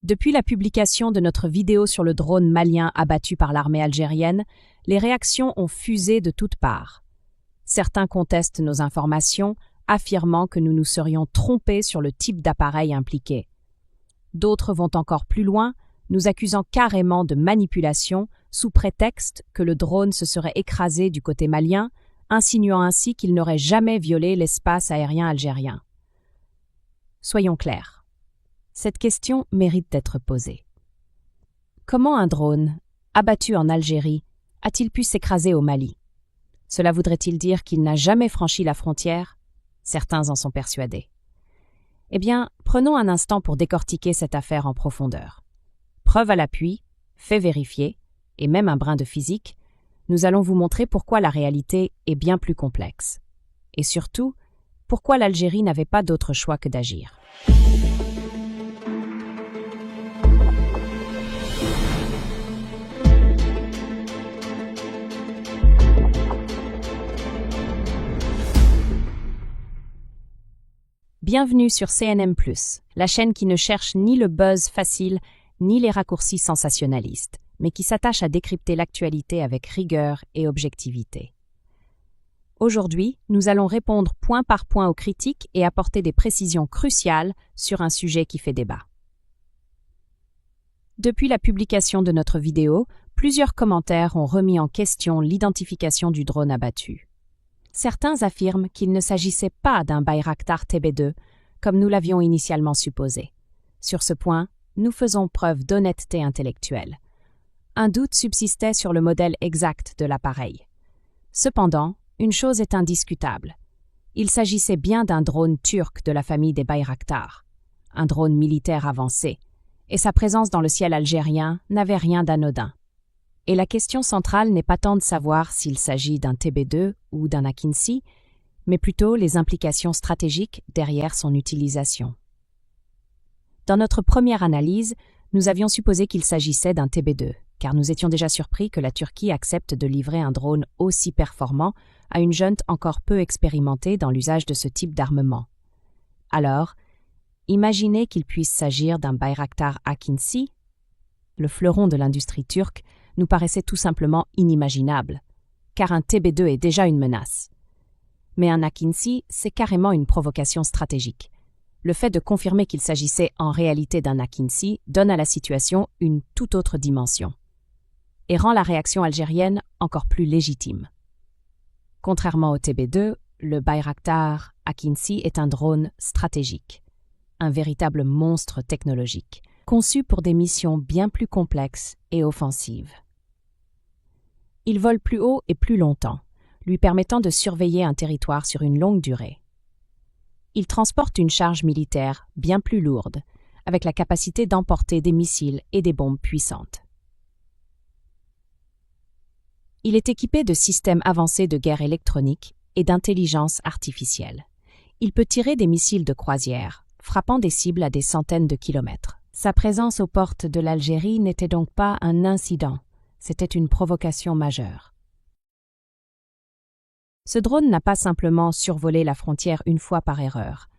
Depuis la publication de notre vidéo sur le drone malien abattu par l'armée algérienne, les réactions ont fusé de toutes parts. Certains contestent nos informations, affirmant que nous nous serions trompés sur le type d'appareil impliqué. D'autres vont encore plus loin, nous accusant carrément de manipulation sous prétexte que le drone se serait écrasé du côté malien, insinuant ainsi qu'il n'aurait jamais violé l'espace aérien algérien. Soyons clairs. Cette question mérite d'être posée. Comment un drone, abattu en Algérie, a-t-il pu s'écraser au Mali? Cela voudrait-il dire qu'il n'a jamais franchi la frontière? Certains en sont persuadés. Eh bien, prenons un instant pour décortiquer cette affaire en profondeur. Preuve à l'appui, fait vérifier, et même un brin de physique, nous allons vous montrer pourquoi la réalité est bien plus complexe. Et surtout, pourquoi l'Algérie n'avait pas d'autre choix que d'agir. Bienvenue sur CNM+, la chaîne qui ne cherche ni le buzz facile, ni les raccourcis sensationnalistes, mais qui s'attache à décrypter l'actualité avec rigueur et objectivité. Aujourd'hui, nous allons répondre point par point aux critiques et apporter des précisions cruciales sur un sujet qui fait débat. Depuis la publication de notre vidéo, plusieurs commentaires ont remis en question l'identification du drone abattu. Certains affirment qu'il ne s'agissait pas d'un Bayraktar TB2, comme nous l'avions initialement supposé. Sur ce point, nous faisons preuve d'honnêteté intellectuelle. Un doute subsistait sur le modèle exact de l'appareil. Cependant, une chose est indiscutable. Il s'agissait bien d'un drone turc de la famille des Bayraktar, un drone militaire avancé, et sa présence dans le ciel algérien n'avait rien d'anodin. Et la question centrale n'est pas tant de savoir s'il s'agit d'un TB2 ou d'un Akinci, mais plutôt les implications stratégiques derrière son utilisation. Dans notre première analyse, nous avions supposé qu'il s'agissait d'un TB2, car nous étions déjà surpris que la Turquie accepte de livrer un drone aussi performant à une junte encore peu expérimentée dans l'usage de ce type d'armement. Alors, imaginez qu'il puisse s'agir d'un Bayraktar Akinci. Le fleuron de l'industrie turque nous paraissait tout simplement inimaginable, car un TB2 est déjà une menace. Mais un Akinci, c'est carrément une provocation stratégique. Le fait de confirmer qu'il s'agissait en réalité d'un Akinci donne à la situation une toute autre dimension et rend la réaction algérienne encore plus légitime. Contrairement au TB2, le Bayraktar Akinci est un drone stratégique, un véritable monstre technologique, conçu pour des missions bien plus complexes et offensives. Il vole plus haut et plus longtemps, lui permettant de surveiller un territoire sur une longue durée. Il transporte une charge militaire bien plus lourde, avec la capacité d'emporter des missiles et des bombes puissantes. Il est équipé de systèmes avancés de guerre électronique et d'intelligence artificielle. Il peut tirer des missiles de croisière, frappant des cibles à des centaines de kilomètres. Sa présence aux portes de l'Algérie n'était donc pas un incident, c'était une provocation majeure. Ce drone n'a pas simplement survolé la frontière une fois par erreur.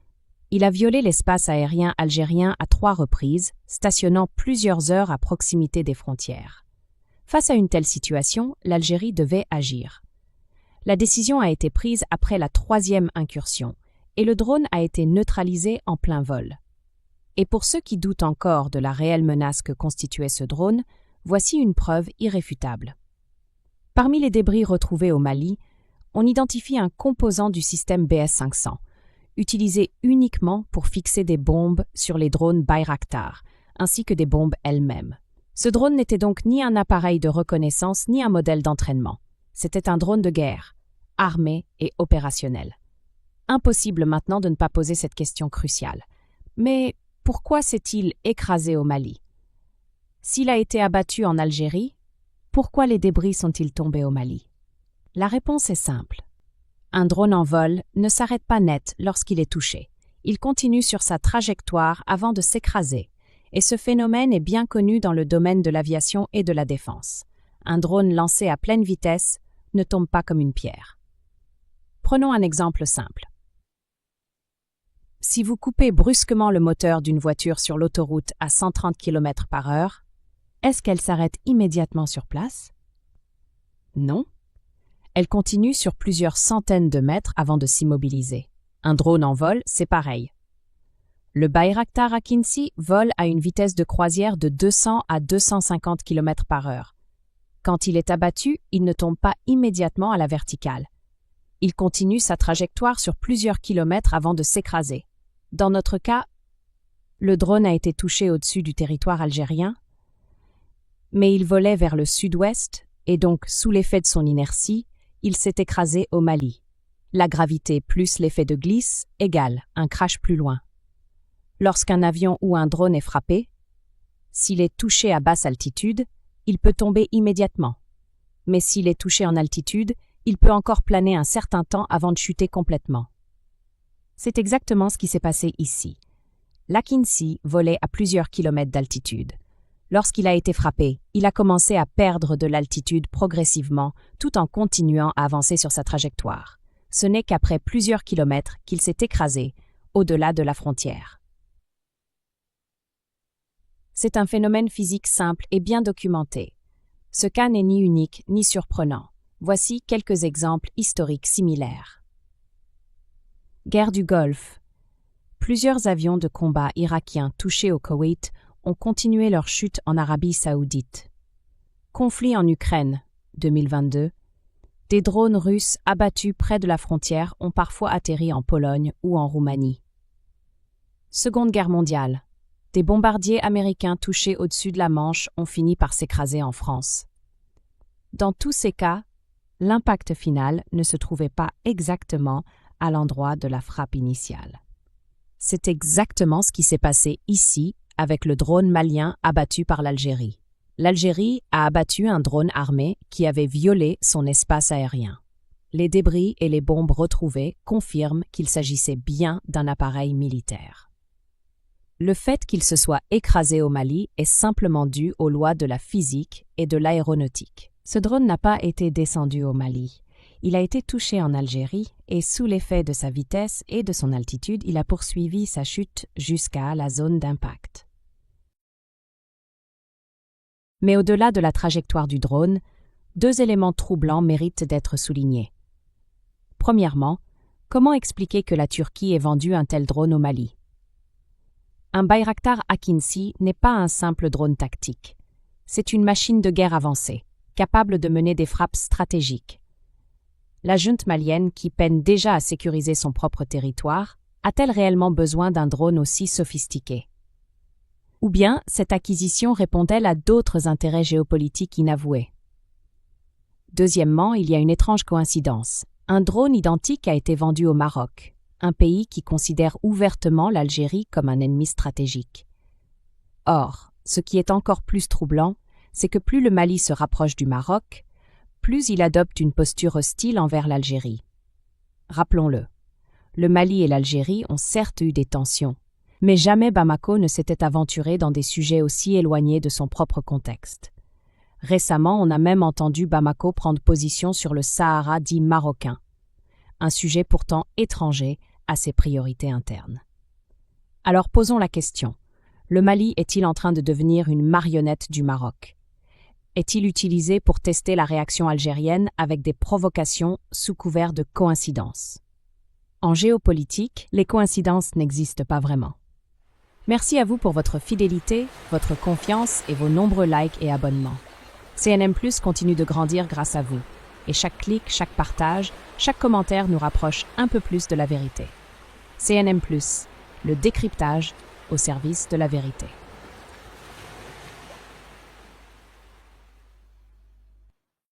Il a violé l'espace aérien algérien à 3 reprises, stationnant plusieurs heures à proximité des frontières. Face à une telle situation, l'Algérie devait agir. La décision a été prise après la 3e incursion, et le drone a été neutralisé en plein vol. Et pour ceux qui doutent encore de la réelle menace que constituait ce drone, voici une preuve irréfutable. Parmi les débris retrouvés au Mali, on identifie un composant du système BS-500, utilisé uniquement pour fixer des bombes sur les drones Bayraktar, ainsi que des bombes elles-mêmes. Ce drone n'était donc ni un appareil de reconnaissance ni un modèle d'entraînement. C'était un drone de guerre, armé et opérationnel. Impossible maintenant de ne pas poser cette question cruciale. Mais pourquoi s'est-il écrasé au Mali? S'il a été abattu en Algérie, pourquoi les débris sont-ils tombés au Mali? La réponse est simple. Un drone en vol ne s'arrête pas net lorsqu'il est touché. Il continue sur sa trajectoire avant de s'écraser. Et ce phénomène est bien connu dans le domaine de l'aviation et de la défense. Un drone lancé à pleine vitesse ne tombe pas comme une pierre. Prenons un exemple simple. Si vous coupez brusquement le moteur d'une voiture sur l'autoroute à 130 km/h, est-ce qu'elle s'arrête immédiatement sur place? Non. Elle continue sur plusieurs centaines de mètres avant de s'immobiliser. Un drone en vol, c'est pareil. Le Bayraktar Akinci vole à une vitesse de croisière de 200 à 250 km/h. Quand il est abattu, il ne tombe pas immédiatement à la verticale. Il continue sa trajectoire sur plusieurs kilomètres avant de s'écraser. Dans notre cas, le drone a été touché au-dessus du territoire algérien, mais il volait vers le sud-ouest et donc, sous l'effet de son inertie, il s'est écrasé au Mali. La gravité plus l'effet de glisse égale un crash plus loin. Lorsqu'un avion ou un drone est frappé, s'il est touché à basse altitude, il peut tomber immédiatement. Mais s'il est touché en altitude, il peut encore planer un certain temps avant de chuter complètement. C'est exactement ce qui s'est passé ici. L'Akinci volait à plusieurs kilomètres d'altitude. Lorsqu'il a été frappé, il a commencé à perdre de l'altitude progressivement tout en continuant à avancer sur sa trajectoire. Ce n'est qu'après plusieurs kilomètres qu'il s'est écrasé, au-delà de la frontière. C'est un phénomène physique simple et bien documenté. Ce cas n'est ni unique ni surprenant. Voici quelques exemples historiques similaires. Guerre du Golfe. Plusieurs avions de combat irakiens touchés au Koweït ont continué leur chute en Arabie saoudite. Conflit en Ukraine, 2022. Des drones russes abattus près de la frontière ont parfois atterri en Pologne ou en Roumanie. Seconde Guerre mondiale. Des bombardiers américains touchés au-dessus de la Manche ont fini par s'écraser en France. Dans tous ces cas, l'impact final ne se trouvait pas exactement à l'endroit de la frappe initiale. C'est exactement ce qui s'est passé ici avec le drone malien abattu par l'Algérie. L'Algérie a abattu un drone armé qui avait violé son espace aérien. Les débris et les bombes retrouvées confirment qu'il s'agissait bien d'un appareil militaire. Le fait qu'il se soit écrasé au Mali est simplement dû aux lois de la physique et de l'aéronautique. Ce drone n'a pas été descendu au Mali. Il a été touché en Algérie et sous l'effet de sa vitesse et de son altitude, il a poursuivi sa chute jusqu'à la zone d'impact. Mais au-delà de la trajectoire du drone, deux éléments troublants méritent d'être soulignés. Premièrement, comment expliquer que la Turquie ait vendu un tel drone au Mali? Un Bayraktar Akinci n'est pas un simple drone tactique. C'est une machine de guerre avancée, capable de mener des frappes stratégiques. La junte malienne, qui peine déjà à sécuriser son propre territoire, a-t-elle réellement besoin d'un drone aussi sophistiqué? Ou bien cette acquisition répond-elle à d'autres intérêts géopolitiques inavoués? Deuxièmement, il y a une étrange coïncidence. Un drone identique a été vendu au Maroc, un pays qui considère ouvertement l'Algérie comme un ennemi stratégique. Or, ce qui est encore plus troublant, c'est que plus le Mali se rapproche du Maroc, plus il adopte une posture hostile envers l'Algérie. Rappelons-le, le Mali et l'Algérie ont certes eu des tensions, mais jamais Bamako ne s'était aventuré dans des sujets aussi éloignés de son propre contexte. Récemment, on a même entendu Bamako prendre position sur le Sahara dit marocain, un sujet pourtant étranger à ses priorités internes. Alors posons la question, le Mali est-il en train de devenir une marionnette du Maroc? Est-il utilisé pour tester la réaction algérienne avec des provocations sous couvert de coïncidences? En géopolitique, les coïncidences n'existent pas vraiment. Merci à vous pour votre fidélité, votre confiance et vos nombreux likes et abonnements. CNM+ continue de grandir grâce à vous. Et chaque clic, chaque partage, chaque commentaire nous rapproche un peu plus de la vérité. CNM+, le décryptage au service de la vérité.